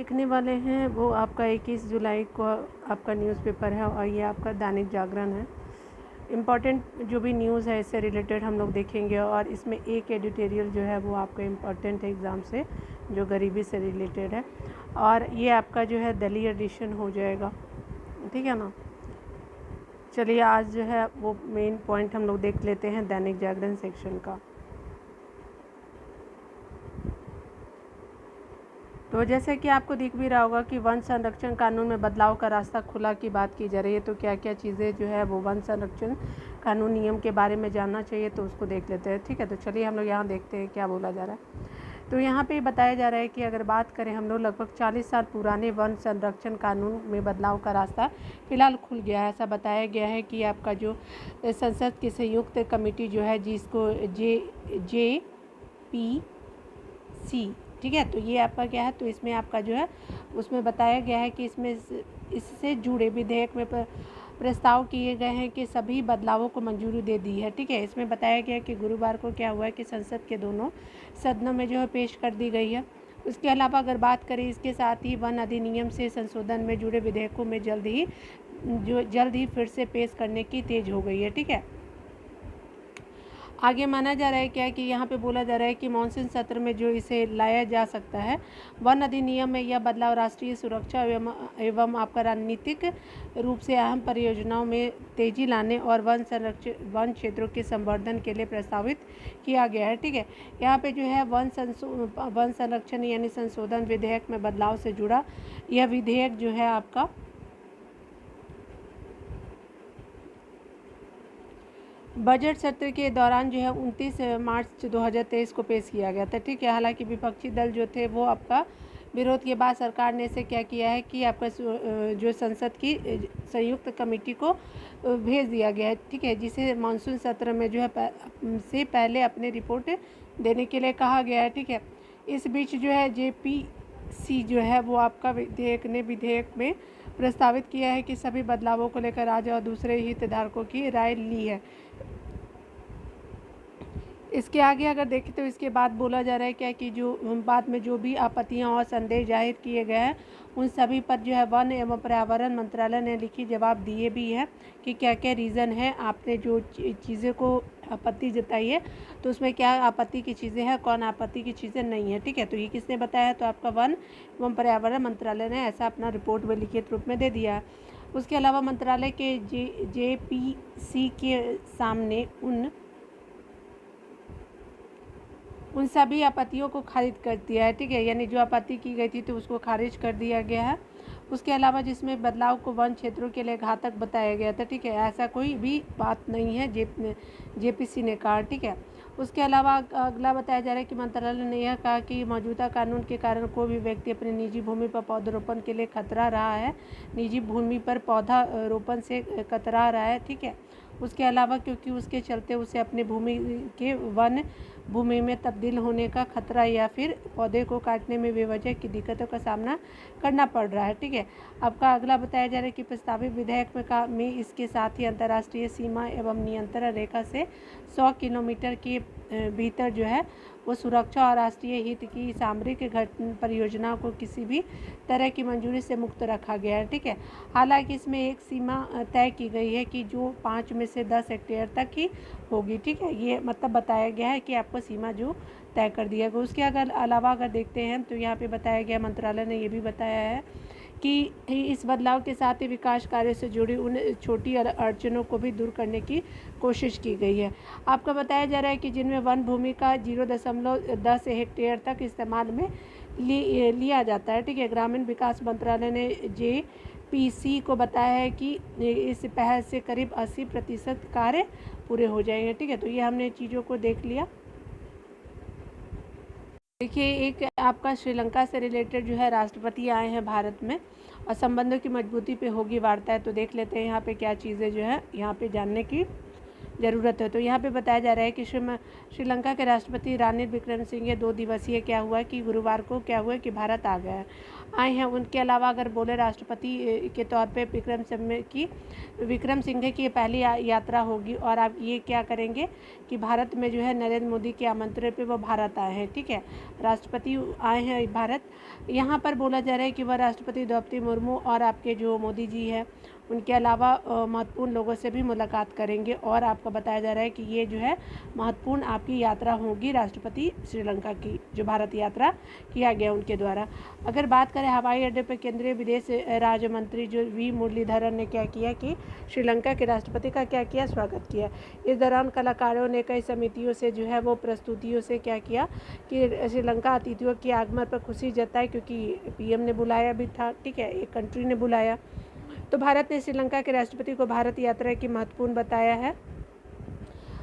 देखने वाले हैं वो आपका 21 जुलाई को आपका न्यूज़पेपर है और ये आपका दैनिक जागरण है। इम्पॉर्टेंट जो भी न्यूज़ है इससे रिलेटेड हम लोग देखेंगे और इसमें एक एडिटोरियल जो है वो आपका इम्पॉर्टेंट है एग्ज़ाम से, जो गरीबी से रिलेटेड है, और ये आपका जो है दिल्ली एडिशन हो जाएगा, ठीक है ना। चलिए आज जो है वो मेन पॉइंट हम लोग देख लेते हैं दैनिक जागरण सेक्शन का। तो जैसे कि आपको दिख भी रहा होगा कि वन संरक्षण कानून में बदलाव का रास्ता खुला की बात की जा रही है। तो क्या क्या चीज़ें जो है वो वन संरक्षण कानून नियम के बारे में जानना चाहिए, तो उसको देख लेते हैं, ठीक है। तो चलिए हम लोग यहाँ देखते हैं क्या बोला जा रहा है। तो यहाँ पे बताया जा रहा है कि अगर बात करें हम लोग, लगभग 40 साल पुराने वन संरक्षण कानून में बदलाव का रास्ता फिलहाल खुल गया है। ऐसा बताया गया है कि आपका जो संसद की संयुक्त कमेटी जो है, जिसको JPC, ठीक है, तो ये आपका क्या है, तो इसमें आपका जो है उसमें बताया गया है कि इसमें इससे जुड़े विधेयक में प्रस्ताव किए गए हैं कि सभी बदलावों को मंजूरी दे दी है, ठीक है। इसमें बताया गया कि गुरुवार को क्या हुआ है कि संसद के दोनों सदनों में जो है पेश कर दी गई है। उसके अलावा अगर बात करें, इसके साथ ही वन अधिनियम से संशोधन में जुड़े विधेयकों में जल्द ही फिर से पेश करने की तेज हो गई है, ठीक है। आगे माना जा रहा है क्या कि यहाँ पे बोला जा रहा है कि मानसून सत्र में जो इसे लाया जा सकता है। वन अधिनियम में यह बदलाव राष्ट्रीय सुरक्षा एवं आपका रणनीतिक रूप से अहम परियोजनाओं में तेजी लाने और वन क्षेत्रों के संवर्धन के लिए प्रस्तावित किया गया है, ठीक है। यहाँ पे जो है वन संरक्षण यानी संशोधन विधेयक में बदलाव से जुड़ा यह विधेयक जो है आपका बजट सत्र के दौरान जो है 29 मार्च 2023 को पेश किया गया था, ठीक है। हालांकि विपक्षी दल जो थे वो आपका विरोध के बाद सरकार ने इसे क्या किया है कि आपका जो संसद की संयुक्त कमेटी को भेज दिया गया है, ठीक है, जिसे मानसून सत्र में जो है से पहले अपनी रिपोर्ट देने के लिए कहा गया है, ठीक है। इस बीच जो है JPC जो है वो आपका विधेयक में प्रस्तावित किया है कि सभी बदलावों को लेकर राज्य और दूसरे हितधारकों की राय ली है। इसके आगे अगर देखें तो इसके बाद बोला जा रहा है क्या कि जो बाद में जो भी आपत्तियां और संदेह जाहिर किए गए हैं उन सभी पर जो है वन एवं पर्यावरण मंत्रालय ने लिखित जवाब दिए भी है कि क्या क्या रीज़न है, आपने जो चीज़ें को आपत्ति जताई है तो उसमें क्या आपत्ति की चीज़ें हैं, कौन आपत्ति की चीज़ें नहीं है, ठीक है। तो ये किसने बताया है, तो आपका वन एवं पर्यावरण मंत्रालय ने ऐसा अपना रिपोर्ट में लिखित रूप में दे दिया है। उसके अलावा मंत्रालय के JPC के सामने उन सभी आपत्तियों को खारिज कर दिया है, ठीक है, यानी जो आपत्ति की गई थी तो उसको खारिज कर दिया गया है। उसके अलावा जिसमें बदलाव को वन क्षेत्रों के लिए घातक बताया गया था, ठीक है, ऐसा कोई भी बात नहीं है JPC ने कहा, ठीक है। उसके अलावा अगला बताया जा रहा है कि मंत्रालय ने यह कहा कि मौजूदा कानून के कारण कोई भी व्यक्ति अपनी निजी भूमि पर पौधारोपण के लिए खतरा रहा है, निजी भूमि पर पौधा रोपण से कतरा रहा है, ठीक है। उसके अलावा क्योंकि उसके चलते उसे अपनी भूमि के वन भूमि में तब्दील होने का खतरा या फिर पौधे को काटने में बेवजह की दिक्कतों का सामना करना पड़ रहा है, ठीक है। आपका अगला बताया जा रहा है कि प्रस्तावित विधेयक में इसके साथ ही अंतर्राष्ट्रीय सीमा एवं नियंत्रण रेखा से 100 किलोमीटर के भीतर जो है वो सुरक्षा और राष्ट्रीय हित की सामरिक परियोजनाओं को किसी भी तरह की मंजूरी से मुक्त रखा गया है, ठीक है। हालांकि इसमें एक सीमा तय की गई है कि जो 5 में से 10 हेक्टेयर तक ही होगी, ठीक है। ये मतलब बताया गया है कि आपको सीमा जो तय कर दिया गया। उसके अलावा अगर देखते हैं तो यहाँ पे बताया गया, मंत्रालय ने ये भी बताया है कि इस बदलाव के साथ ही विकास कार्य से जुड़ी उन छोटी अड़चनों को भी दूर करने की कोशिश की गई है। आपका बताया जा रहा है कि जिनमें वन भूमि का 0.10 हेक्टेयर तक इस्तेमाल में लिया जाता है, ठीक है। ग्रामीण विकास मंत्रालय ने JPC को बताया है कि इस पहल से करीब 80% कार्य पूरे हो जाएंगे, ठीक है। तो ये हमने चीज़ों को देख लिया। देखिए, एक आपका श्रीलंका से रिलेटेड जो है राष्ट्रपति आए हैं भारत में और संबंधों की मजबूती पे होगी वार्ता है। तो देख लेते हैं यहाँ पे क्या चीज़ें जो है यहाँ पे जानने की ज़रूरत है। तो यहाँ पे बताया जा रहा है कि श्रीलंका के राष्ट्रपति रानिल विक्रमसिंघे 2 दिवसीय क्या हुआ कि गुरुवार को क्या हुआ कि भारत आए हैं। उनके अलावा अगर बोले राष्ट्रपति के तौर पे विक्रमसिंघे की ये पहली यात्रा होगी और आप ये क्या करेंगे कि भारत में जो है नरेंद्र मोदी के आमंत्रण पे वो भारत आए हैं, ठीक है। राष्ट्रपति आए हैं भारत। यहाँ पर बोला जा रहा है कि वह राष्ट्रपति द्रौपदी मुर्मू और आपके जो मोदी जी है उनके अलावा महत्वपूर्ण लोगों से भी मुलाकात करेंगे और आपको बताया जा रहा है कि ये जो है महत्वपूर्ण आपकी यात्रा होगी राष्ट्रपति श्रीलंका की, जो भारत यात्रा किया गया उनके द्वारा। अगर बात करें हवाई अड्डे पर केंद्रीय विदेश राज्य मंत्री जो वी मुरलीधरन ने क्या किया कि श्रीलंका के राष्ट्रपति का क्या किया, स्वागत किया। इस दौरान कलाकारों ने कई समितियों से जो है वो प्रस्तुतियों से क्या किया कि श्रीलंका अतिथियों के आगमन पर खुशी जताई, क्योंकि पीएम ने बुलाया भी था, ठीक है, एक कंट्री ने बुलाया। तो भारत ने श्रीलंका के राष्ट्रपति को भारत यात्रा की महत्वपूर्ण बताया है।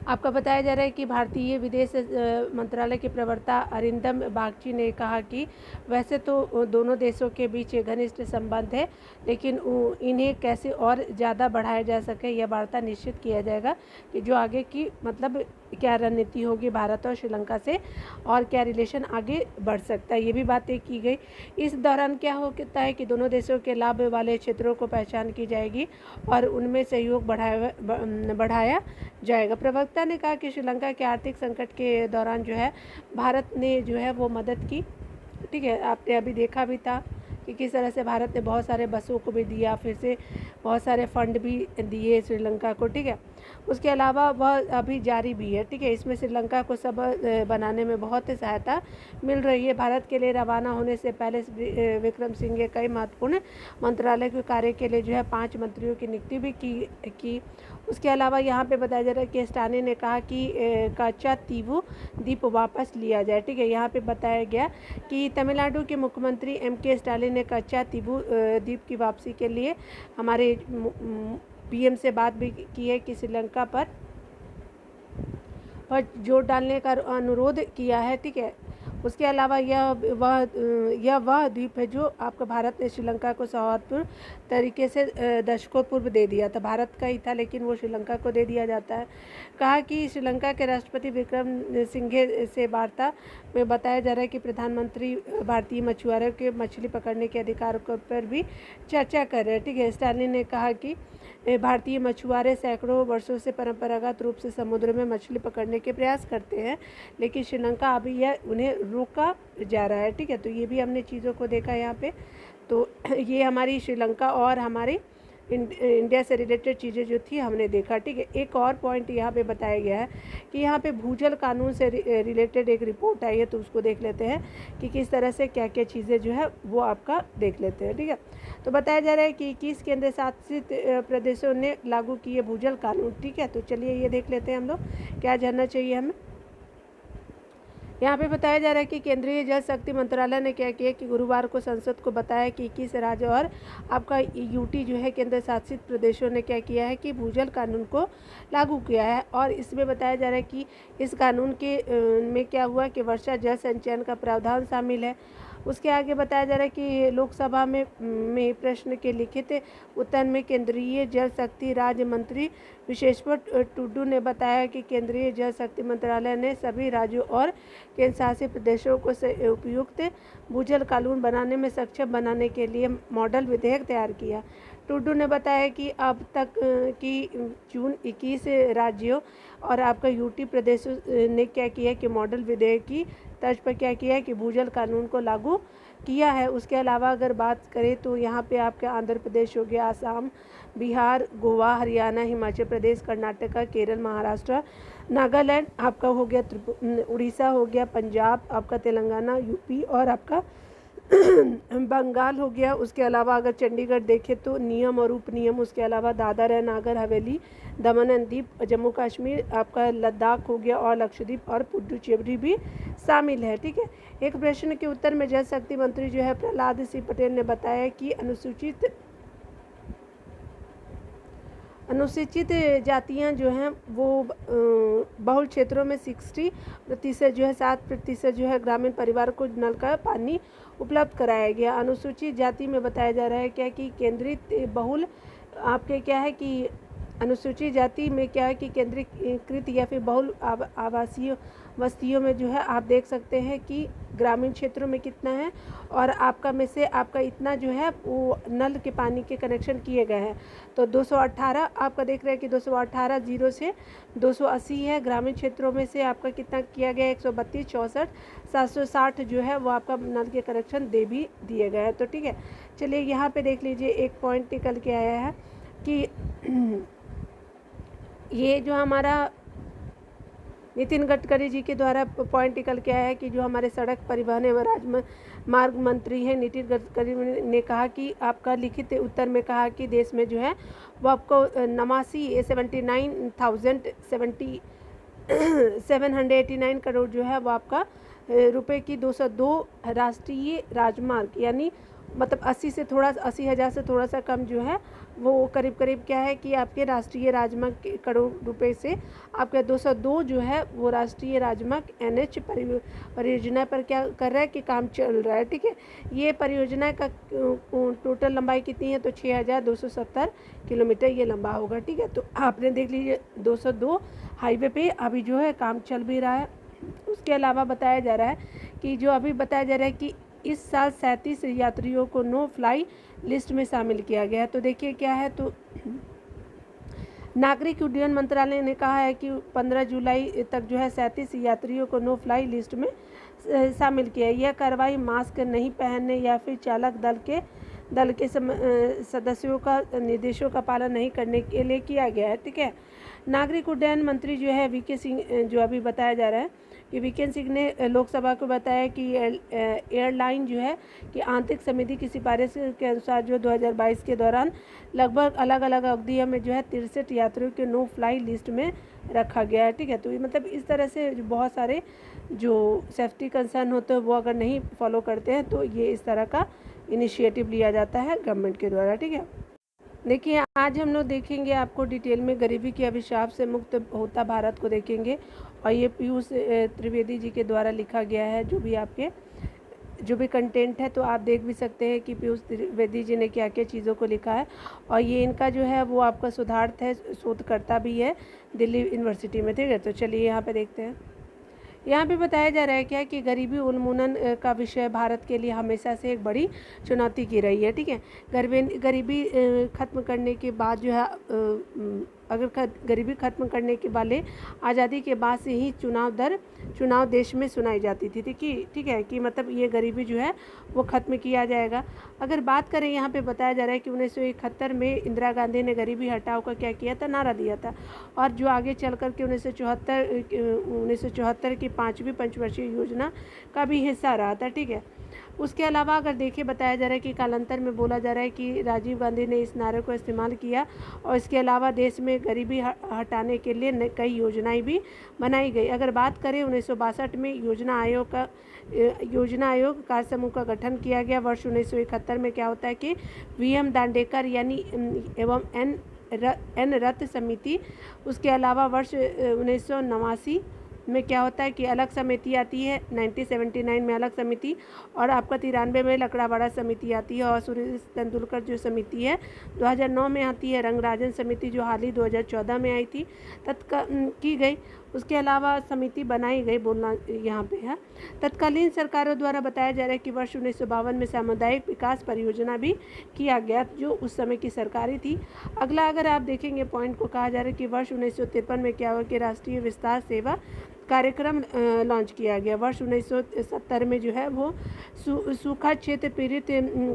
आपका बताया जा रहा है कि भारतीय विदेश मंत्रालय के प्रवक्ता अरिंदम बागची ने कहा कि वैसे तो दोनों देशों के बीच घनिष्ठ संबंध है, लेकिन इन्हें कैसे और ज़्यादा बढ़ाया जा सके यह वार्ता निश्चित किया जाएगा कि जो आगे की मतलब क्या रणनीति होगी भारत और श्रीलंका से और क्या रिलेशन आगे बढ़ सकता है, ये भी बातें की गई। इस दौरान क्या होता है कि दोनों देशों के लाभ वाले क्षेत्रों को पहचान की जाएगी और उनमें सहयोग बढ़ाया जाएगा। प्रवक्ता ने कहा कि श्रीलंका के आर्थिक संकट के दौरान जो है भारत ने जो है वो मदद की, ठीक है। आपने अभी देखा भी था कि किस तरह से भारत ने बहुत सारे बसों को भी दिया, फिर से बहुत सारे फंड भी दिए श्रीलंका को, ठीक है। उसके अलावा वह अभी जारी भी है, ठीक है। इसमें श्रीलंका को सब बनाने में बहुत सहायता मिल रही है। भारत के लिए रवाना होने से पहले विक्रमसिंघे कई महत्वपूर्ण मंत्रालय के कार्य के लिए जो है 5 मंत्रियों की नियुक्ति भी की। उसके अलावा यहाँ पे बताया जा रहा है कि स्टानी ने कहा कि कच्चातीवू द्वीप वापस लिया जाए, ठीक है। यहाँ पे बताया गया कि तमिलनाडु के मुख्यमंत्री MK स्टालिन ने कच्चातीवू द्वीप की वापसी के लिए हमारे पीएम से बात भी की है कि श्रीलंका पर जोर डालने का अनुरोध किया है, ठीक है। उसके अलावा यह वह द्वीप है जो आपका भारत ने श्रीलंका को सौहार्दपूर्ण तरीके से दशकों पूर्व दे दिया था। भारत का ही था लेकिन वो श्रीलंका को दे दिया जाता है। कहा कि श्रीलंका के राष्ट्रपति विक्रमसिंघे से वार्ता में बताया जा रहा है कि प्रधानमंत्री भारतीय मछुआरों के मछली पकड़ने के अधिकार पर भी चर्चा कर रहे हैं, ठीक है। स्टालिन ने कहा कि भारतीय मछुआरे सैकड़ों वर्षों से परंपरागत रूप से समुद्र में मछली पकड़ने के प्रयास करते हैं, लेकिन श्रीलंका अभी यह उन्हें रोका जा रहा है, ठीक है। तो ये भी हमने चीज़ों को देखा यहाँ पे। तो ये हमारी श्रीलंका और हमारी इंडिया से रिलेटेड चीज़ें जो थी हमने देखा, ठीक है। एक और पॉइंट यहाँ पे बताया गया है कि यहाँ पे भूजल कानून से रिलेटेड एक रिपोर्ट आई है, तो उसको देख लेते हैं कि किस तरह से क्या क्या चीज़ें जो है वो आपका देख लेते हैं, ठीक है। तो बताया जा रहा है कि 21 केंद्र शासित प्रदेशों ने लागू किए भूजल कानून, ठीक है। तो चलिए ये देख लेते हैं हम लोग क्या जानना चाहिए हमें। यहाँ पे बताया जा रहा है कि केंद्रीय जल शक्ति मंत्रालय ने क्या किया कि गुरुवार को संसद को बताया कि 21 राज्य और आपका यूटी जो है केंद्र शासित प्रदेशों ने क्या किया है कि भूजल कानून को लागू किया है। और इसमें बताया जा रहा है कि इस कानून के में क्या हुआ कि वर्षा जल संचयन का प्रावधान शामिल है। उसके आगे बताया जा रहा है कि लोकसभा में प्रश्न के लिखित उत्तर में केंद्रीय जल शक्ति राज्य मंत्री विशेश्वर टुडू ने बताया कि केंद्रीय जल शक्ति मंत्रालय ने सभी राज्यों और केंद्र शासित प्रदेशों को उपयुक्त भूजल कानून बनाने में सक्षम बनाने के लिए मॉडल विधेयक तैयार किया। टुडू ने बताया कि अब तक की जून 21 राज्यों और आपका यूटी प्रदेशों ने क्या किया कि मॉडल विधेयक की तर्ज पर क्या किया है कि भूजल कानून को लागू किया है। उसके अलावा अगर बात करें तो यहाँ पे आपका आंध्र प्रदेश हो गया, आसाम, बिहार, गोवा, हरियाणा, हिमाचल प्रदेश, कर्नाटका, केरल, महाराष्ट्र, नागालैंड आपका हो गया, उड़ीसा हो गया, पंजाब आपका, तेलंगाना, यूपी और आपका बंगाल हो गया। उसके अलावा अगर चंडीगढ़ देखें तो नियम और उपनियम, उसके अलावा दादर है नागर हवेली, दमन एंड दीप, जम्मू कश्मीर आपका, लद्दाख हो गया और लक्षद्वीप और पुडुचेरी भी शामिल है, ठीक है। एक प्रश्न के उत्तर में जल शक्ति मंत्री जो है प्रहलाद सिंह पटेल ने बताया कि अनुसूचित जातियां जो हैं वो बहुल क्षेत्रों में 60% जो है 7% जो है ग्रामीण परिवार को नल का पानी उपलब्ध कराया गया। अनुसूचित जाति में बताया जा रहा है क्या कि केंद्रित बहुल आपके क्या है कि अनुसूचित जाति में क्या है कि केंद्रीकृत या फिर बहुल आवासीय बस्तियों में जो है आप देख सकते हैं कि ग्रामीण क्षेत्रों में कितना है, और आपका में से आपका इतना जो है वो नल के पानी के कनेक्शन किए गए हैं। तो 218 आपका देख रहे हैं कि 218 जीरो से 280 है। ग्रामीण क्षेत्रों में से आपका कितना किया गया है 132, 64, 760 जो है वो आपका नल के कनेक्शन दे भी दिए गए हैं। तो ठीक है, चलिए यहाँ पे देख लीजिए एक पॉइंट निकल के आया है कि ये जो हमारा नितिन गडकरी जी के द्वारा पॉइंट निकल के आया है कि जो हमारे सड़क परिवहन एवं राजमार्ग मंत्री हैं नितिन गडकरी ने कहा कि आपका लिखित उत्तर में कहा कि देश में जो है वो आपको 79,789 करोड़ जो है वो आपका रुपए की 202 राष्ट्रीय राजमार्ग, यानी मतलब 80,000 से थोड़ा सा कम जो है वो करीब करीब क्या है कि आपके राष्ट्रीय राजमार्ग करोड़ रुपए से आपका 202 जो है वो राष्ट्रीय राजमार्ग NH परियोजना पर क्या कर रहा है कि काम चल रहा है। ठीक है, ये परियोजना का टोटल लंबाई कितनी है तो 6,270 किलोमीटर ये लंबा होगा। ठीक है, तो आपने देख लीजिए 202 हाईवे पे अभी जो है काम चल भी रहा है। उसके अलावा बताया जा रहा है कि जो अभी बताया जा रहा है कि इस साल 37 यात्रियों को नो फ्लाई लिस्ट में शामिल किया गया है। तो देखिए क्या है, तो नागरिक उड्डयन मंत्रालय ने कहा है कि 15 जुलाई तक जो है 37 यात्रियों को नो फ्लाई लिस्ट में शामिल किया है। यह कार्रवाई मास्क नहीं पहनने या फिर चालक दल के सदस्यों का निर्देशों का पालन नहीं करने के लिए किया गया है। ठीक है, नागरिक उड्डयन मंत्री जो है VK सिंह, जो अभी बताया जा रहा है कि VK सिंह ने लोकसभा को बताया कि एयरलाइन जो है कि आंतरिक समिति की सिफारिश के अनुसार जो 2022 के दौरान लगभग अलग अलग अवधियों में जो है 63 यात्रियों के नो फ्लाई लिस्ट में रखा गया है। ठीक है, तो ये मतलब इस तरह से जो बहुत सारे जो सेफ्टी कंसर्न होते हैं वो अगर नहीं फॉलो करते हैं तो ये इस तरह का इनिशिएटिव लिया जाता है गवर्नमेंट के द्वारा। ठीक है, देखिए आज हम लोग देखेंगे आपको डिटेल में गरीबी के अभिशाप से मुक्त होता भारत को देखेंगे, और ये पीयूष त्रिवेदी जी के द्वारा लिखा गया है। जो भी कंटेंट है तो आप देख भी सकते हैं कि पीयूष त्रिवेदी जी ने क्या क्या चीज़ों को लिखा है, और ये इनका जो है वो आपका शोधार्थ है, शोधकर्ता भी है दिल्ली यूनिवर्सिटी में। ठीक है, तो चलिए यहाँ पे देखते हैं। यहाँ पे बताया जा रहा है क्या कि गरीबी उन्मूलन का विषय भारत के लिए हमेशा से एक बड़ी चुनौती की रही है। ठीक है, गरीबी ख़त्म करने के बाद जो है अगर गरीबी ख़त्म करने के वाले आज़ादी के बाद से ही चुनाव देश में सुनाई जाती थी। ठीक है कि मतलब ये गरीबी जो है वो ख़त्म किया जाएगा। अगर बात करें यहाँ पे बताया जा रहा है कि 1971 में इंदिरा गांधी ने गरीबी हटाओ का क्या किया था, नारा दिया था, और जो आगे चल कर के 1974 की 5वीं पंचवर्षीय योजना का भी हिस्सा रहा था। ठीक है, उसके अलावा अगर देखिए बताया जा रहा है कि कालांतर में बोला जा रहा है कि राजीव गांधी ने इस नारे को इस्तेमाल किया, और इसके अलावा देश में गरीबी हटाने के लिए कई योजनाएं भी बनाई गई। अगर बात करें 1962 में योजना आयोग कार्य समूह का गठन किया गया। वर्ष 1971 में क्या होता है कि VM दांडेकर यानी एवं एन रथ समिति। उसके अलावा वर्ष 1989 में क्या होता है कि अलग समिति आती है, 1979 में अलग समिति, और आपका 93 में लकड़ावाड़ा समिति आती है, और सुरेश तेंदुलकर जो समिति है 2009 में आती है। रंगराजन समिति जो हाल ही 2014 में आई थी की गई। उसके अलावा समिति बनाई गई, बोलना यहाँ पे है। तत्कालीन सरकारों द्वारा बताया जा रहा है कि वर्ष 1952 में सामुदायिक विकास परियोजना भी किया गया जो उस समय की सरकारी थी। अगला अगर आप देखेंगे पॉइंट को, कहा जा रहा है कि वर्ष 1953 में क्या हुआ कि राष्ट्रीय विस्तार सेवा कार्यक्रम लॉन्च किया गया। वर्ष 1970 में जो है वो सूखा क्षेत्र पीड़ित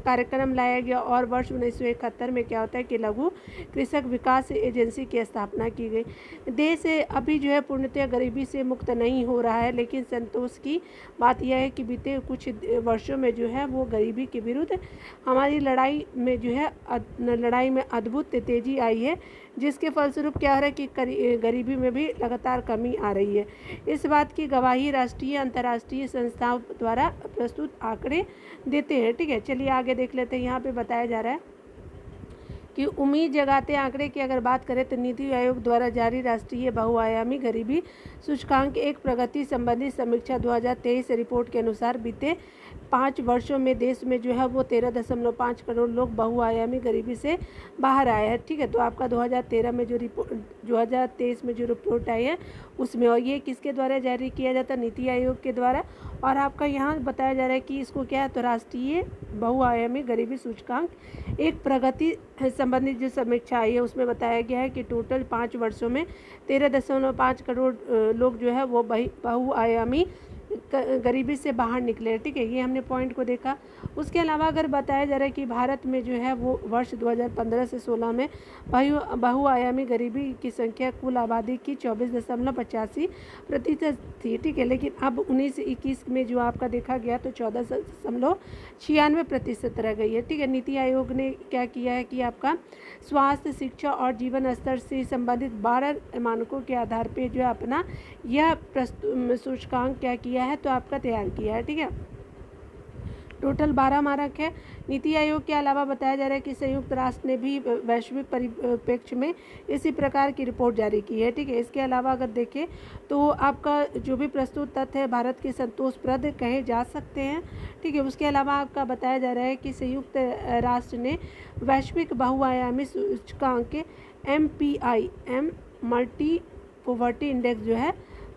कार्यक्रम लाया गया, और वर्ष 1971 में क्या होता है कि लघु कृषक विकास एजेंसी की स्थापना की गई। देश अभी जो है पूर्णतः गरीबी से मुक्त नहीं हो रहा है, लेकिन संतोष की बात यह है कि बीते कुछ वर्षों में जो है वो गरीबी के विरुद्ध हमारी लड़ाई में अद्भुत तेजी आई है, जिसके फलस्वरूप क्या हो रहा है कि गरीबी में भी लगातार कमी आ रही है। इस बात की गवाही राष्ट्रीय अंतर्राष्ट्रीय संस्थाओं द्वारा प्रस्तुत आंकड़े देते हैं। ठीक है, चलिए आगे देख लेते हैं। यहाँ पे बताया जा रहा है कि उम्मीद जगाते आंकड़े की अगर बात करें तो नीति आयोग द्वारा जारी राष्ट्रीय बहुआयामी गरीबी सूचकांक एक प्रगति संबंधी समीक्षा 2023 रिपोर्ट के अनुसार बीते 5 वर्षों में देश में जो है वो 13.5 करोड़ लोग बहुआयामी गरीबी से बाहर आए हैं, ठीक है। तो आपका 2023 में जो रिपोर्ट आई है उसमें, और ये किसके द्वारा जारी किया जाता है, नीति आयोग के द्वारा। और आपका यहाँ बताया जा रहा है कि इसको क्या है, तो राष्ट्रीय बहुआयामी गरीबी सूचकांक एक प्रगति संबंधित जो समीक्षा आई है उसमें बताया गया है कि टोटल 5 वर्षों में 13.5 करोड़ लोग जो है वो बहुआयामी गरीबी से बाहर निकले, ठीक है। ये हमने पॉइंट को देखा। उसके अलावा अगर बताया जा रहा है कि भारत में जो है वो वर्ष 2015 से 16 में बहुआयामी गरीबी की संख्या कुल आबादी की 24.85% थी, ठीक है। लेकिन अब 19-21 में जो आपका देखा गया तो 14.96% रह गई है, ठीक है। नीति आयोग ने क्या किया है कि आपका स्वास्थ्य, शिक्षा और जीवन स्तर से संबंधित 12 मानकों के आधार पर जो है अपना यह सूचकांक क्या किया है, तो आपका तैयार किया है, ठीक है। टोटल 12 मानक है। नीति आयोग के अलावा बताया जा रहा है कि संयुक्त राष्ट्र ने भी वैश्विक परिप्रेक्ष्य में इसी प्रकार की रिपोर्ट जारी की है, ठीक है। इसके अलावा अगर देखें तो आपका जो भी प्रस्तुत तथ्य है भारत के संतोषप्रद कहे जा सकते हैं, ठीक है। उसके अलावा आपका बताया जा रहा है कि संयुक्त राष्ट्र ने वैश्विक बहुआयामी सूचकांक MPI मल्टी पॉवर्टी इंडेक्स जो है,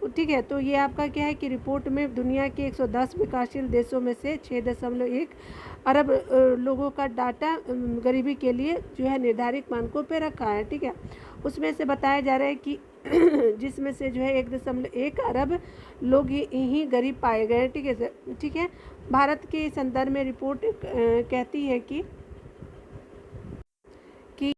ठीक है। तो ये आपका क्या है कि रिपोर्ट में दुनिया के 110 विकासशील देशों में से 6.1 अरब लोगों का डाटा गरीबी के लिए जो है निर्धारित मानकों पे रखा है, ठीक है। उसमें से बताया जा रहा है कि जिसमें से जो है 1.1 अरब लोग ही गरीब पाए गए हैं, ठीक है। भारत के संदर्भ में रिपोर्ट कहती है कि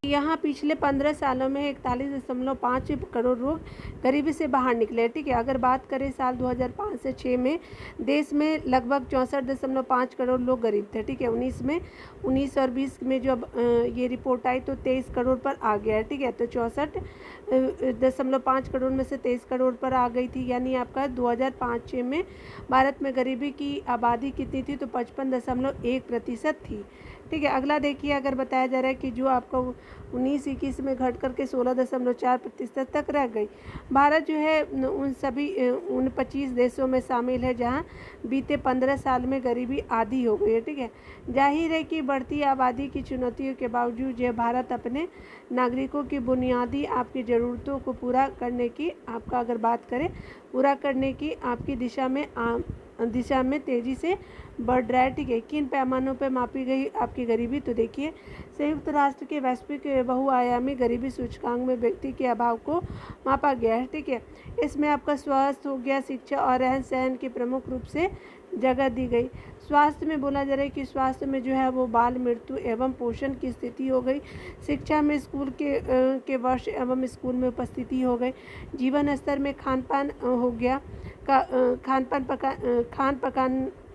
यहाँ पिछले 15 सालों में 41.5 करोड़ लोग गरीबी से बाहर निकले, ठीक है। अगर बात करें साल 2005 से 6 में देश में लगभग 64.5 करोड़ लोग गरीब थे, ठीक है। 19 और 20 में जब ये रिपोर्ट आई तो 23 करोड़ पर आ गया है, ठीक है। तो 64.5 करोड़ में से 23 करोड़ पर आ गई थी, यानी आपका 2005-6 में भारत में गरीबी की आबादी कितनी थी, तो 55.1% थी, ठीक है। अगला देखिए, अगर बताया जा रहा है कि जो आपका 19-21 में घट करके 16.4% तक रह गई। भारत जो है उन 25 देशों में शामिल है जहां बीते 15 साल में गरीबी आधी हो गई है, ठीक है। जाहिर है कि बढ़ती आबादी की चुनौतियों के बावजूद जो भारत अपने नागरिकों की बुनियादी आपकी ज़रूरतों को पूरा करने की आपका अगर बात करें पूरा करने की आपकी दिशा में तेज़ी से बढ़ रहा है, ठीक है। किन पैमानों पर मापी गई आपकी गरीबी, तो देखिए संयुक्त राष्ट्र के वैश्विक बहुआयामी गरीबी सूचकांक में व्यक्ति के अभाव को मापा गया है, ठीक है। इसमें आपका स्वास्थ्य हो गया, शिक्षा और रहन सहन की प्रमुख रूप से जगह दी गई। स्वास्थ्य में बोला जा रहा है कि स्वास्थ्य में जो है वो बाल मृत्यु एवं पोषण की स्थिति हो गई। शिक्षा में स्कूल के वर्ष एवं स्कूल में उपस्थिति हो गई। जीवन स्तर में खान पान हो गया,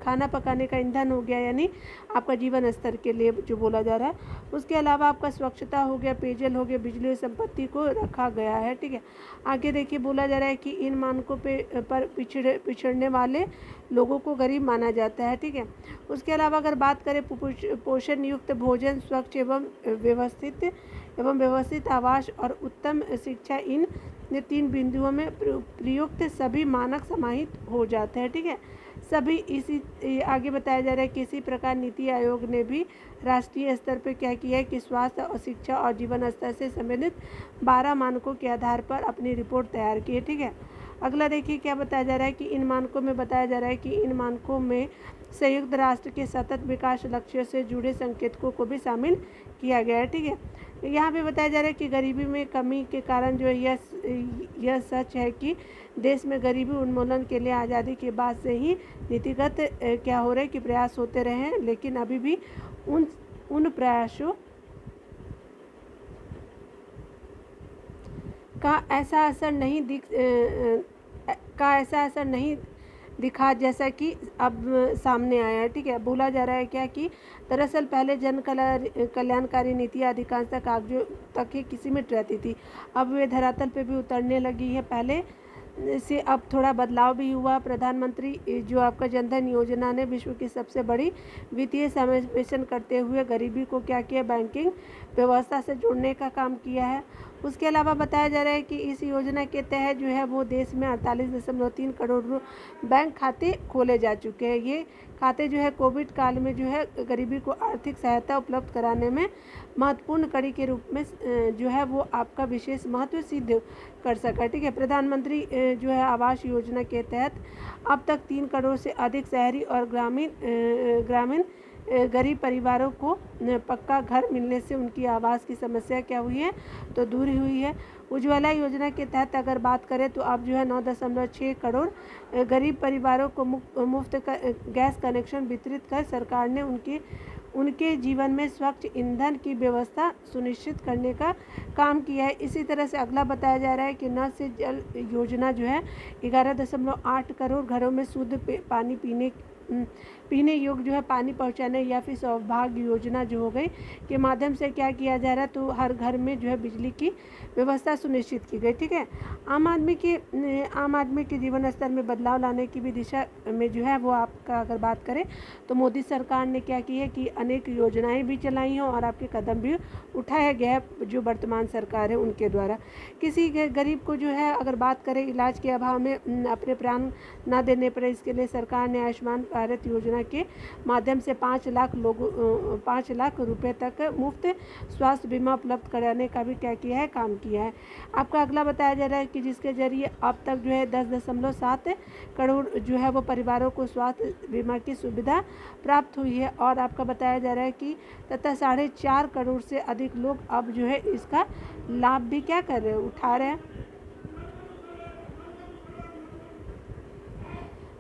खाना पकाने का ईंधन हो गया, यानी आपका जीवन स्तर के लिए जो बोला जा रहा है। उसके अलावा आपका स्वच्छता हो गया, पेयजल हो गया, बिजली और संपत्ति को रखा गया है, ठीक है। आगे देखिए, बोला जा रहा है कि इन मानकों पर पिछड़ने वाले लोगों को गरीब माना जाता है, ठीक है। उसके अलावा अगर बात करें पोषण युक्त भोजन, स्वच्छ एवं व्यवस्थित आवास और उत्तम शिक्षा, इन 3 बिंदुओं में प्रयुक्त सभी मानक समाहित हो जाते हैं, ठीक है। सभी इसी आगे बताया जा रहा है कि इसी प्रकार नीति आयोग ने भी राष्ट्रीय स्तर पर क्या किया है कि स्वास्थ्य और शिक्षा और जीवन स्तर से संबंधित 12 मानकों के आधार पर अपनी रिपोर्ट तैयार की है, ठीक है। अगला देखिए क्या बताया जा रहा है कि इन मानकों में बताया जा रहा है कि इन मानकों में संयुक्त राष्ट्र के सतत विकास लक्ष्यों से जुड़े संकेतकों को भी शामिल किया गया है, ठीक है। यहाँ पे बताया जा रहा है कि गरीबी में कमी के कारण जो यह सच है कि देश में गरीबी उन्मूलन के लिए आज़ादी के बाद से ही नीतिगत क्या हो रहा है कि प्रयास होते रहे हैं, लेकिन अभी भी उन प्रयासों का ऐसा असर नहीं दिखा जैसा कि अब सामने आया है, ठीक है। बोला जा रहा है क्या कि दरअसल पहले जन कल्याणकारी नीतियाँ अधिकांशतः कागजों तक ही सीमित रहती थी, अब वे धरातल पे भी उतरने लगी है। पहले से अब थोड़ा बदलाव भी हुआ। प्रधानमंत्री जो आपका जनधन योजना ने विश्व की सबसे बड़ी वित्तीय समावेशन करते हुए गरीबी को क्या किया, बैंकिंग व्यवस्था से जोड़ने का काम किया है। उसके अलावा बताया जा रहा है कि इस योजना के तहत जो है वो देश में 48.3 करोड़ बैंक खाते खोले जा चुके हैं। ये खाते जो है कोविड काल में जो है गरीबी को आर्थिक सहायता उपलब्ध कराने में महत्वपूर्ण कड़ी के रूप में जो है वो आपका विशेष महत्व सिद्ध कर सका। ठीक है, प्रधानमंत्री जो है आवास योजना के तहत अब तक 3 करोड़ से अधिक शहरी और ग्रामीण गरीब परिवारों को पक्का घर मिलने से उनकी आवास की समस्या क्या हुई है तो दूर हुई है। उज्ज्वला योजना के तहत अगर बात करें तो अब जो है 9.6 करोड़ गरीब परिवारों को मुफ्त गैस कनेक्शन वितरित कर सरकार ने उनके जीवन में स्वच्छ ईंधन की व्यवस्था सुनिश्चित करने का काम किया है। इसी तरह से अगला बताया जा रहा है कि नल से जल योजना जो है 11.8 करोड़ घरों में शुद्ध पानी पीने योग्य जो है पानी पहुंचाने या फिर सौभाग्य योजना जो हो गई के माध्यम से क्या किया जा रहा है तो हर घर में जो है बिजली की व्यवस्था सुनिश्चित की गई। ठीक है, आम आदमी के जीवन स्तर में बदलाव लाने की भी दिशा में जो है वो आपका अगर बात करें तो मोदी सरकार ने क्या की है कि अनेक योजनाएं भी चलाई हैं और आपके कदम भी उठाया गया है जो वर्तमान सरकार है उनके द्वारा। किसी गरीब को जो है अगर बात करें इलाज के अभाव में अपने प्राण न देने पर इसके लिए सरकार ने आयुष्मान भारत योजना के माध्यम से 5 लाख रुपए तक मुफ्त स्वास्थ्य बीमा उपलब्ध कराने का भी क्या किया है काम किया है। आपका अगला बताया जा रहा है कि जिसके जरिए अब तक जो है 10.7 करोड़ जो है वो परिवारों को स्वास्थ्य बीमा की सुविधा प्राप्त हुई है और आपका बताया जा रहा है कि तथा 4.5 करोड़ से अधिक लोग अब जो है इसका लाभ भी क्या कर रहे हैं उठा रहे हैं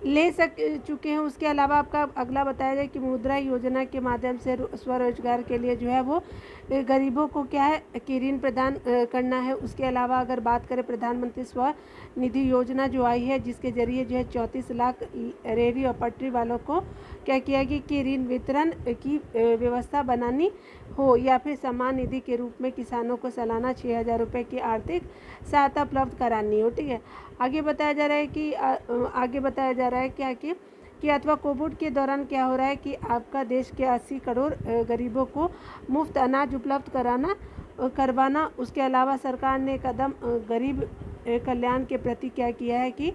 ले चुके हैं। उसके अलावा आपका अगला बताया जाए कि मुद्रा योजना के माध्यम से स्वरोजगार के लिए जो है वो गरीबों को क्या है कि ऋण प्रदान करना है। उसके अलावा अगर बात करें प्रधानमंत्री स्वनिधि योजना जो आई है जिसके जरिए जो है 34 लाख रेहड़ी और पटरी वालों को क्या किया गया कि ऋण वितरण की व्यवस्था बनानी हो या फिर सम्मान निधि के रूप में किसानों को सालाना 6,000 रुपये की आर्थिक सहायता उपलब्ध करानी हो। ठीक है, आगे बताया जा रहा है कि अथवा कोविड के दौरान क्या हो रहा है कि आपका देश के 80 करोड़ गरीबों को मुफ्त अनाज उपलब्ध करवाना। उसके अलावा सरकार ने कदम गरीब कल्याण के प्रति क्या किया है कि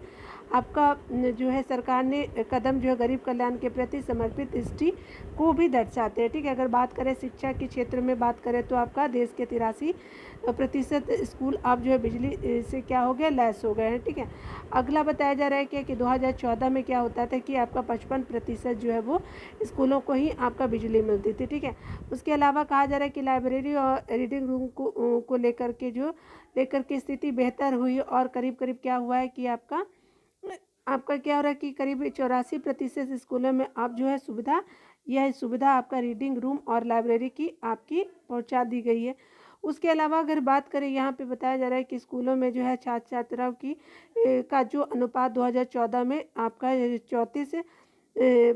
आपका जो है सरकार ने कदम जो है गरीब कल्याण के प्रति समर्पित दृष्टि को भी दर्शाते हैं। ठीक है, अगर बात करें शिक्षा के क्षेत्र में बात करें तो आपका देश के 83% स्कूल अब जो है बिजली से क्या हो गया लैस हो गए हैं। ठीक है, अगला बताया जा रहा है कि 2014 में क्या होता था कि आपका 55% जो है वो स्कूलों को ही आपका बिजली मिलती थी। ठीक है, उसके अलावा कहा जा रहा है कि लाइब्रेरी और रीडिंग रूम को लेकर के स्थिति बेहतर हुई और करीब करीब क्या हुआ है कि आपका क्या हो रहा है कि करीब 84% स्कूलों में अब जो है यह सुविधा आपका रीडिंग रूम और लाइब्रेरी की आपकी पहुंचा दी गई है। उसके अलावा अगर बात करें यहाँ पे बताया जा रहा है कि स्कूलों में जो है छात्र छात्राओं का जो अनुपात 2014 में आपका 34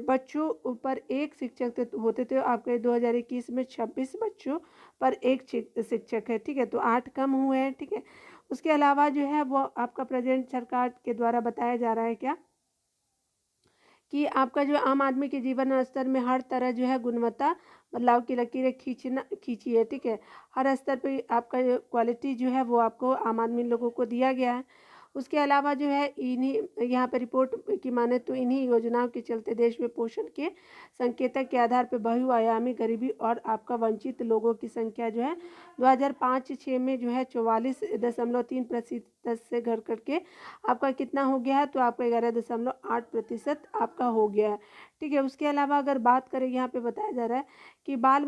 बच्चों पर एक शिक्षक होते थे आपके 2021 में 26 बच्चों पर एक शिक्षक है। ठीक है, तो 8 कम हुए हैं। ठीक है, उसके अलावा जो है वो आपका प्रेजेंट सरकार के द्वारा बताया जा रहा है क्या कि आपका जो आम आदमी के जीवन स्तर में हर तरह जो है गुणवत्ता बदलाव की लकीरें खींची है। ठीक है, हर स्तर पे आपका क्वालिटी जो है वो आपको आम आदमी लोगों को दिया गया है। उसके अलावा जो है इन्हीं यहाँ पर रिपोर्ट की माने तो इन्हीं योजनाओं के चलते देश में पोषण के संकेतक के आधार पर बहुआयामी गरीबी और आपका वंचित लोगों की संख्या जो है 2005-06 में जो है 44.3% से घट करके आपका कितना हो गया है तो आपका 11.8% आपका हो गया है। ठीक है, उसके अलावा अगर बात करें यहाँ पे बताया जा रहा है कि बाल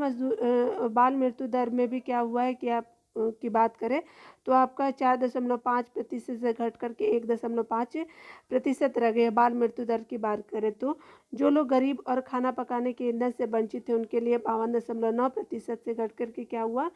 मृत्यु दर में भी क्या हुआ है कि आप की बात करें तो आपका 4.5% से घट करके 1.5% रह गए। बाल मृत्यु दर की बात करें तो जो लोग गरीब और खाना पकाने के ईंधन से वंचित थे उनके लिए 52.9% से घट करके क्या हुआ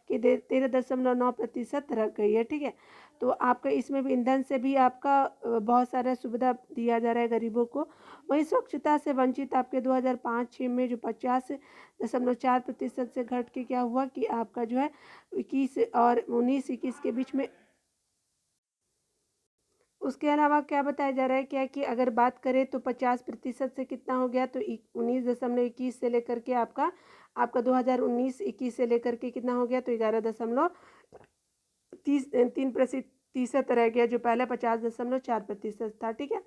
कि 13.9% रह गई है। ठीक है, तो आपका इसमें भी ईंधन से भी आपका बहुत सारा सुविधा दिया जा रहा है गरीबों को। वहीं स्वच्छता से वंचित आपके 2005-06 में जो 50.4% से घट के क्या हुआ कि आपका जो है 21 और 19-21 के बीच में। उसके अलावा क्या बताया जा रहा है क्या कि अगर बात करें तो 50% से कितना हो गया तो 19.21 से लेकर के आपका 2019-21 से लेकर के कितना हो गया तो 3% रह गया, जो पहले 50.4% था। ठीक है।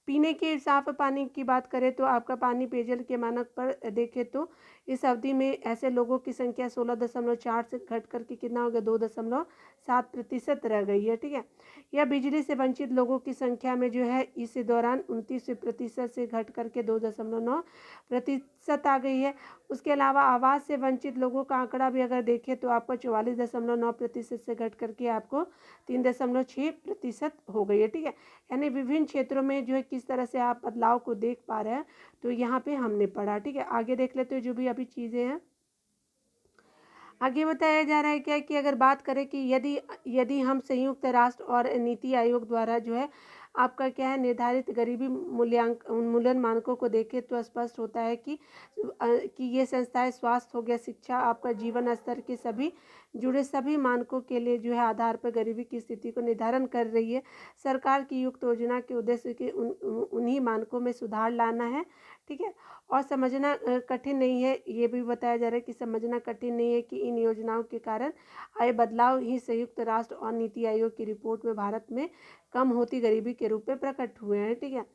पीने के साफ पानी की बात करें तो आपका पानी पेयजल के मानक पर देखें तो इस अवधि में ऐसे लोगों की संख्या 16.4 से घट करके कितना हो गया, 2.7% रह गई है। ठीक है। यह बिजली से वंचित लोगों की संख्या में जो है इस दौरान 29% से घट करके 2.9% आ गई है। उसके अलावा आवास से वंचित लोगों का आंकड़ा भी अगर देखें तो आपको 44.9% से घट करके आपको 3.6% हो गई है। ठीक है। यानी विभिन्न क्षेत्रों में जो है किस तरह से आप बदलाव को देख पा रहे हैं, तो यहाँ पे हमने पढ़ा। ठीक है। आगे देख लेते हैं जो भी अभी चीज़ें हैं। आगे बताया जा रहा है क्या कि अगर बात करें कि यदि यदि हम संयुक्त राष्ट्र और नीति आयोग द्वारा जो है आपका क्या है निर्धारित गरीबी उन्मूलन मानकों को देखें तो स्पष्ट होता है कि ये संस्थाएं स्वास्थ्य हो गया, शिक्षा, आपका जीवन स्तर के सभी जुड़े सभी मानकों के लिए जो है आधार पर गरीबी की स्थिति को निर्धारण कर रही है। सरकार की युक्त योजना के उद्देश्य के उन्हीं मानकों में सुधार लाना है। ठीक है। और समझना कठिन नहीं है, ये भी बताया जा रहा है कि समझना कठिन नहीं है कि इन योजनाओं के कारण आए बदलाव ही संयुक्त राष्ट्र और नीति आयोग की रिपोर्ट में भारत में कम होती गरीबी के रूप में प्रकट हुए हैं। ठीक है।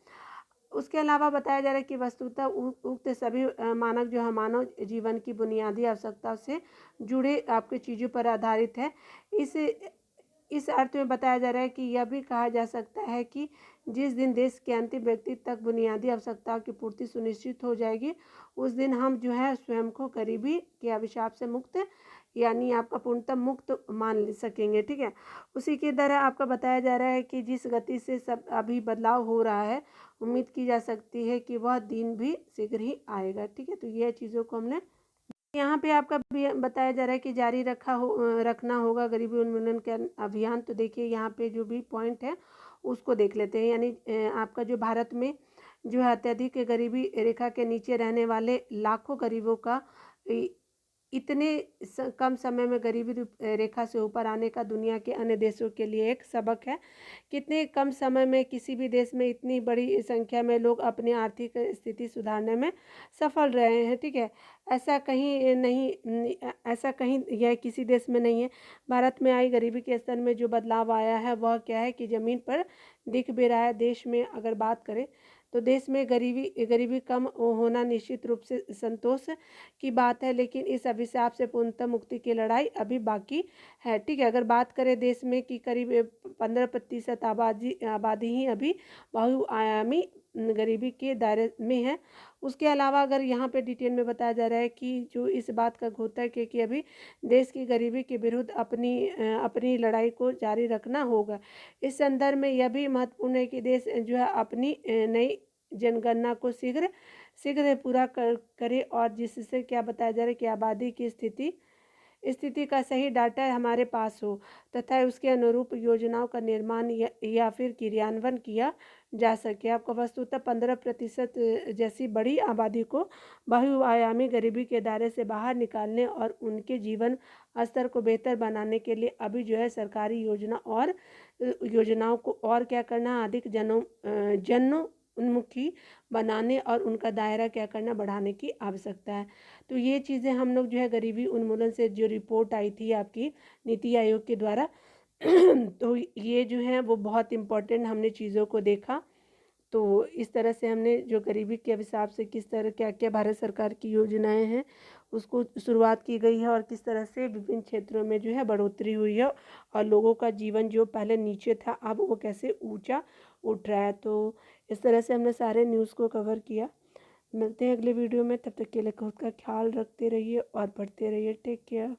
उसके अलावा बताया जा रहा है कि वस्तुतः उक्त सभी मानक जो है मानव जीवन की बुनियादी आवश्यकताओं से जुड़े आपके चीज़ों पर आधारित है। इस अर्थ में बताया जा रहा है कि यह भी कहा जा सकता है कि जिस दिन देश के अंतिम व्यक्ति तक बुनियादी आवश्यकताओं की पूर्ति सुनिश्चित हो जाएगी, उस दिन हम जो है स्वयं को गरीबी के अभिशाप से मुक्त यानी आपका पूर्णतः मुक्त मान सकेंगे। ठीक है। उसी की तरह आपका बताया जा रहा है कि जिस गति से सब अभी बदलाव हो रहा है, उम्मीद की जा सकती है कि वह दिन भी शीघ्र ही आएगा। ठीक है। तो यह चीज़ों को हमने यहाँ पे आपका बताया जा रहा है कि जारी रखना होगा गरीबी उन्मूलन का अभियान। तो देखिए यहाँ पे जो भी पॉइंट है उसको देख लेते हैं। यानी आपका जो भारत में जो है अत्यधिक गरीबी रेखा के नीचे रहने वाले लाखों गरीबों का इतने कम समय में गरीबी रेखा से ऊपर आने का दुनिया के अन्य देशों के लिए एक सबक है। कितने कम समय में किसी भी देश में इतनी बड़ी संख्या में लोग अपनी आर्थिक स्थिति सुधारने में सफल रहे हैं। ठीक है। ऐसा कहीं नहीं, ऐसा कहीं यह किसी देश में नहीं है। भारत में आई गरीबी के स्तर में जो बदलाव आया है वह क्या है कि ज़मीन पर दिख भी रहा है। देश में अगर बात करें तो देश में गरीबी कम होना निश्चित रूप से संतोष की बात है, लेकिन इस अभिशाप से पूर्णतः मुक्ति की लड़ाई अभी बाकी है। ठीक है। अगर बात करें देश में कि करीब 15% आबादी ही अभी बहुआयामी गरीबी के दायरे में है। उसके अलावा अगर यहाँ पे डिटेल में बताया जा रहा है कि जो इस बात का घोतक है कि अभी देश की गरीबी के विरुद्ध अपनी लड़ाई को जारी रखना होगा। इस संदर्भ में यह भी महत्वपूर्ण है कि देश जो है अपनी नई जनगणना को शीघ्र पूरा करे और जिससे क्या बताया जा रहा है कि आबादी की स्थिति का सही डाटा हमारे पास हो तथा उसके अनुरूप योजनाओं का निर्माण या फिर क्रियान्वयन किया जा सके। आपको वस्तुतः 15% जैसी बड़ी आबादी को बहुआयामी गरीबी के दायरे से बाहर निकालने और उनके जीवन स्तर को बेहतर बनाने के लिए अभी जो है सरकारी योजनाओं को और क्या करना, अधिक जन उन्मुखी बनाने और उनका दायरा क्या करना, बढ़ाने की आवश्यकता है। तो ये चीज़ें हम लोग जो है गरीबी उन्मूलन से जो रिपोर्ट आई थी आपकी नीति आयोग के द्वारा तो ये जो है वो बहुत इम्पोर्टेंट हमने चीज़ों को देखा। तो इस तरह से हमने जो गरीबी के हिसाब से किस तरह क्या क्या भारत सरकार की योजनाएं हैं उसको शुरुआत की गई है और किस तरह से विभिन्न क्षेत्रों में जो है बढ़ोतरी हुई है और लोगों का जीवन जो पहले नीचे था अब वो कैसे ऊंचा उठ रहा है। तो इस तरह से हमने सारे न्यूज़ को कवर किया। मिलते हैं अगले वीडियो में, तब तक के लिए खुद का ख्याल रखते रहिए और पढ़ते रहिए। Take care.